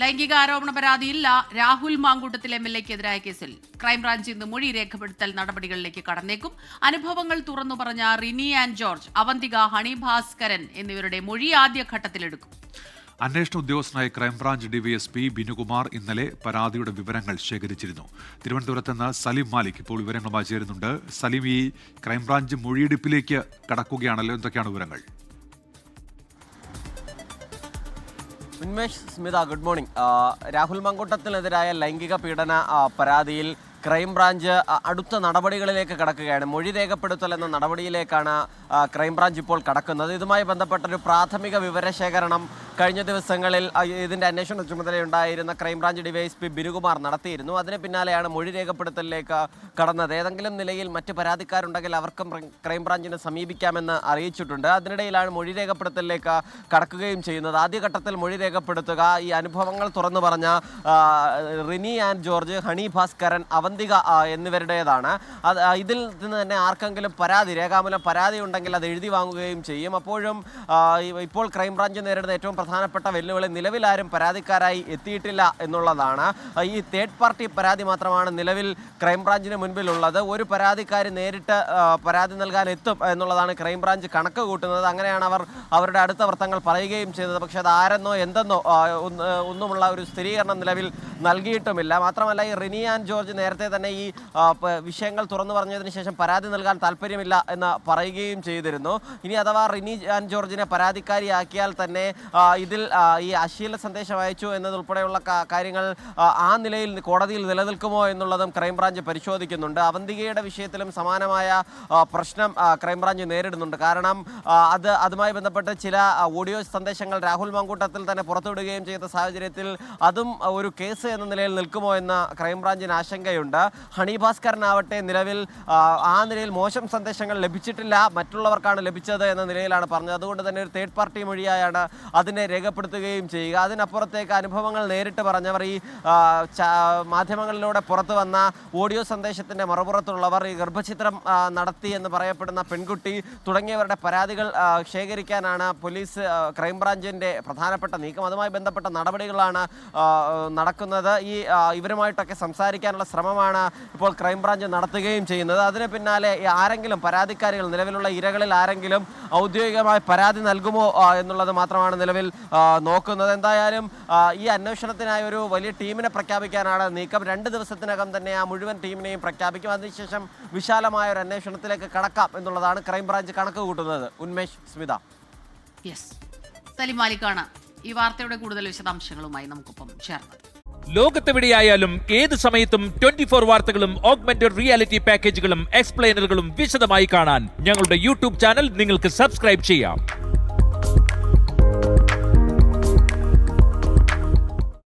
ലൈംഗിക ആരോപണ പരാതിയില്ല രാഹുൽ മാങ്കൂട്ടത്തിൽ MLA-ക്കെതിരായ കേസിൽ ക്രൈംബ്രാഞ്ച് ഇന്ന് മൊഴി രേഖപ്പെടുത്തൽ നടപടികളിലേക്ക് കടന്നേക്കും. അനുഭവങ്ങൾ തുറന്നു പറഞ്ഞ റിനി ആൻഡ് ജോർജ്, അവന്തിക, ഹണി ഭാസ്കരൻ എന്നിവരുടെ മൊഴി ആദ്യഘട്ടത്തിലെടുക്കും. അന്വേഷണ ഉദ്യോഗസ്ഥനായ ക്രൈംബ്രാഞ്ച് ഡിവൈഎസ്പി ബിനുകുമാർ ഇന്നലെ പരാതിയുടെ വിവരങ്ങൾ ശേഖരിച്ചിരുന്നു. തിരുവനന്തപുരത്ത് നിന്ന് സലീം മാലിക് ഇപ്പോൾ വിവരങ്ങളുമായി ചേരുന്നുണ്ട്. സലീം, ഈ ക്രൈംബ്രാഞ്ച് മൊഴിയെടുപ്പിലേക്ക് കടക്കുകയാണല്ലോ, എന്തൊക്കെയാണ് വിവരങ്ങൾ? Unmesh, Smitha, good morning. രാഹുൽ മാങ്കൂട്ടത്തിനെതിരായ ലൈംഗിക പീഡന പരാതിയിൽ ക്രൈംബ്രാഞ്ച് അടുത്ത നടപടികളിലേക്ക് കടക്കുകയാണ്. മൊഴി രേഖപ്പെടുത്തൽ എന്ന നടപടിയിലേക്കാണ് ക്രൈംബ്രാഞ്ച് ഇപ്പോൾ കടക്കുന്നത്. ഇതുമായി ബന്ധപ്പെട്ടൊരു പ്രാഥമിക വിവരശേഖരണം കഴിഞ്ഞ ദിവസങ്ങളിൽ ഇതിൻ്റെ അന്വേഷണ ചുമതലയുണ്ടായിരുന്ന ക്രൈംബ്രാഞ്ച് ഡിവൈഎസ്പി ബിനുകുമാർ നടത്തിയിരുന്നു. അതിന് പിന്നാലെയാണ് മൊഴി രേഖപ്പെടുത്തലിലേക്ക് കടന്നത്. ഏതെങ്കിലും നിലയിൽ മറ്റ് പരാതിക്കാരുണ്ടെങ്കിൽ അവർക്കും ക്രൈംബ്രാഞ്ചിനെ സമീപിക്കാമെന്ന് അറിയിച്ചിട്ടുണ്ട്. അതിനിടയിലാണ് മൊഴി രേഖപ്പെടുത്തലിലേക്ക് കടക്കുകയും ചെയ്യുന്നത്. ആദ്യഘട്ടത്തിൽ മൊഴി രേഖപ്പെടുത്തുക ഈ അനുഭവങ്ങൾ തുറന്നു പറഞ്ഞ റിനി ആൻഡ് ജോർജ്, ഹണി ഭാസ്കരൻ, അവന്തിക എന്നിവരുടേതാണ്. ഇതിൽ നിന്ന് തന്നെ ആർക്കെങ്കിലും രേഖാമൂലം പരാതി ഉണ്ടെങ്കിൽ അത് എഴുതി വാങ്ങുകയും ചെയ്യും. അപ്പോഴും ഇപ്പോൾ ക്രൈംബ്രാഞ്ച് നേരിടുന്ന ഏറ്റവും പ്രധാനപ്പെട്ട വെല്ലുവിളി നിലവിൽ ആരും പരാതിക്കാരായി എത്തിയിട്ടില്ല എന്നുള്ളതാണ്. ഈ തേർഡ് പാർട്ടി പരാതി മാത്രമാണ് നിലവിൽ ക്രൈംബ്രാഞ്ചിന് മുൻപിലുള്ളത്. ഒരു പരാതിക്കാർ നേരിട്ട് പരാതി നൽകാൻ എത്തും എന്നുള്ളതാണ് ക്രൈംബ്രാഞ്ച് കണക്ക് കൂട്ടുന്നത്. അങ്ങനെയാണ് അവരുടെ അടുത്ത വൃത്തങ്ങൾ പറയുകയും ചെയ്തത്. പക്ഷേ അത് ആരെന്നോ എന്തെന്നോ ഒന്നുമുള്ള ഒരു സ്ഥിരീകരണം നിലവിൽ നൽകിയിട്ടുമില്ല. മാത്രമല്ല, ഈ റിനി ആൻഡ് ജോർജ് നേരത്തെ തന്നെ ഈ വിഷയങ്ങൾ തുറന്നു പറഞ്ഞതിന് ശേഷം പരാതി നൽകാൻ താല്പര്യമില്ല എന്ന് പറയുകയും ചെയ്തിരുന്നു. ഇനി അഥവാ റിനി ആൻഡ് ജോർജിനെ പരാതിക്കാരിയാക്കിയാൽ തന്നെ ഇതിൽ ഈ അശ്ലീല സന്ദേശം അയച്ചു എന്നതുൾപ്പെടെയുള്ള കാര്യങ്ങൾ ആ നിലയിൽ കോടതിയിൽ നിലനിൽക്കുമോ എന്നുള്ളതും ക്രൈംബ്രാഞ്ച് പരിശോധിക്കുന്നുണ്ട്. അവന്തികയുടെ വിഷയത്തിലും സമാനമായ പ്രശ്നം ക്രൈംബ്രാഞ്ച് നേരിടുന്നുണ്ട്. കാരണം അതുമായി ബന്ധപ്പെട്ട് ചില ഓഡിയോ സന്ദേശങ്ങൾ രാഹുൽ മാങ്കൂട്ടത്തിൽ തന്നെ പുറത്തുവിടുകയും ചെയ്ത സാഹചര്യത്തിൽ അതും ഒരു കേസ് എന്ന നിലയിൽ നിൽക്കുമോ എന്ന ക്രൈംബ്രാഞ്ചിന് ആശങ്കയുണ്ട്. ഹണി ഭാസ്കരനാവട്ടെ നിലവിൽ ആ നിലയിൽ മോശം സന്ദേശങ്ങൾ ലഭിച്ചിട്ടില്ല, മറ്റുള്ളവർക്കാണ് ലഭിച്ചത് എന്ന നിലയിലാണ് പറഞ്ഞത്. അതുകൊണ്ട് തന്നെ ഒരു തേർഡ് പാർട്ടി മൊഴിയായാണ് അതിനെ രേഖപ്പെടുത്തുകയും ചെയ്യുക. അതിനപ്പുറത്തേക്ക് അനുഭവങ്ങൾ നേരിട്ട് പറഞ്ഞവർ, ഈ മാധ്യമങ്ങളിലൂടെ പുറത്തു വന്ന ഓഡിയോ സന്ദേശത്തിൻ്റെ മറുപുറത്തുള്ളവർ, ഈ ഗർഭചിത്രം നടത്തി എന്ന് പറയപ്പെടുന്ന പെൺകുട്ടി തുടങ്ങിയവരുടെ പരാതികൾ ശേഖരിക്കാനാണ് പോലീസ് ക്രൈംബ്രാഞ്ചിൻ്റെ പ്രധാനപ്പെട്ട നീക്കം. അതുമായി ബന്ധപ്പെട്ട നടപടികളാണ് നടക്കുന്നത്. ഇവരുമായിട്ടൊക്കെ സംസാരിക്കാനുള്ള ശ്രമമാണ് ഇപ്പോൾ ക്രൈംബ്രാഞ്ച് നടത്തുകയും ചെയ്യുന്നത്. അതിന് പിന്നാലെ ആരെങ്കിലും പരാതിക്കാരികൾ, നിലവിലുള്ള ഇരകളിൽ ആരെങ്കിലും ഔദ്യോഗികമായി പരാതി നൽകുമോ എന്നുള്ളത് മാത്രമാണ് നിലവിൽ നോക്കുന്നത്. എന്തായാലും ഈ അന്വേഷണത്തിനായി ഒരു വലിയ ടീമിനെ പ്രഖ്യാപിക്കാനാണ് നീക്കം. 2 ദിവസത്തിനകം തന്നെ ആ മുഴുവൻ ടീമിനെയും പ്രഖ്യാപിക്കും. അതിനുശേഷം വിശാലമായ ഒരു അന്വേഷണത്തിലേക്ക് കടക്കാം എന്നുള്ളതാണ് ക്രൈംബ്രാഞ്ച് കണക്ക് കൂട്ടുന്നത്. ഉന്മേഷ്, സ്മിത. സലീം മാലിക്കാണ് ഈ വാർത്തയുടെ കൂടുതൽ വിശദാംശങ്ങളുമായി നമുക്കൊപ്പം ചേർന്നത്. ലോകത്തെവിടെയായാലും ഏത് സമയത്തും 24 വാർത്തകളും ഓഗ്മെന്റഡ് റിയാലിറ്റി പാക്കേജുകളും എക്സ്പ്ലെയിനറുകളും വിശദമായി കാണാൻ ഞങ്ങളുടെ യൂട്യൂബ് ചാനൽ നിങ്ങൾക്ക് സബ്സ്ക്രൈബ് ചെയ്യാം.